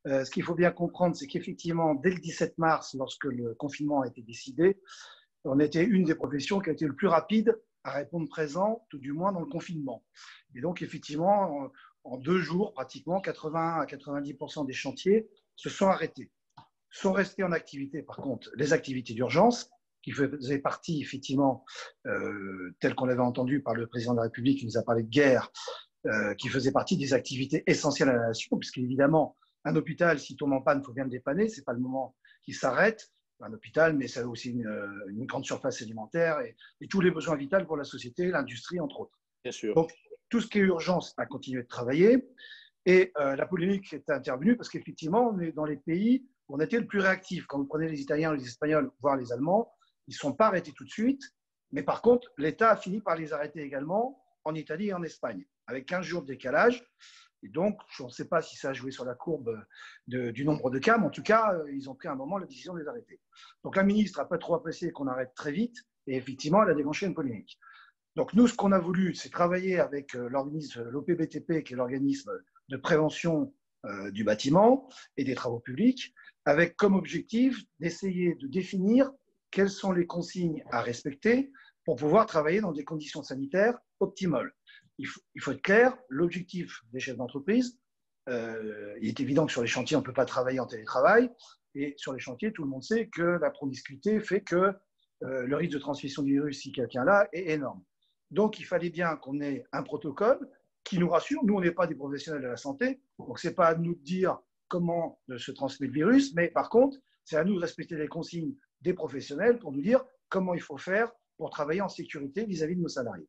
Ce qu'il faut bien comprendre, c'est qu'effectivement, dès le 17 mars, lorsque le confinement a été décidé, on était une des professions qui a été le plus rapide à répondre présent, tout du moins dans le confinement. Et donc, effectivement, en 2 jours, pratiquement, 80 à 90% des chantiers se sont arrêtés. Sont restés en activité, par contre, les activités d'urgence, qui faisaient partie, effectivement, telles qu'on l'avait entendu par le président de la République, qui nous a parlé de guerre, qui faisait partie des activités essentielles à la nation, puisqu'évidemment, un hôpital, s'il tombe en panne, il faut bien le dépanner, ce n'est pas le moment qu'il s'arrête, un hôpital, mais ça a aussi une grande surface alimentaire et tous les besoins vitaux pour la société, l'industrie, entre autres. Bien sûr. Donc, tout ce qui est urgence a continué de travailler et la polémique est intervenue parce qu'effectivement, on est dans les pays où on était le plus réactif. Quand vous prenez les Italiens, les Espagnols, voire les Allemands, ils ne sont pas arrêtés tout de suite, mais par contre, l'État a fini par les arrêter également en Italie et en Espagne, avec 15 jours de décalage. Et donc, je ne sais pas si ça a joué sur la courbe du nombre de cas, mais en tout cas, ils ont pris à un moment la décision de les arrêter. Donc, la ministre n'a pas trop apprécié qu'on arrête très vite, et effectivement, elle a déclenché une polémique. Donc, nous, ce qu'on a voulu, c'est travailler avec l'organisme, l'OPBTP, qui est l'organisme de prévention du bâtiment et des travaux publics, avec comme objectif d'essayer de définir quelles sont les consignes à respecter pour pouvoir travailler dans des conditions sanitaires optimales. Il faut être clair, l'objectif des chefs d'entreprise, il est évident que sur les chantiers, on ne peut pas travailler en télétravail. Et sur les chantiers, tout le monde sait que la promiscuité fait que le risque de transmission du virus, si quelqu'un l'a, est énorme. Donc, il fallait bien qu'on ait un protocole qui nous rassure. Nous, on n'est pas des professionnels de la santé, donc ce n'est pas à nous de dire comment se transmet le virus, mais par contre, c'est à nous de respecter les consignes des professionnels pour nous dire comment il faut faire pour travailler en sécurité vis-à-vis de nos salariés.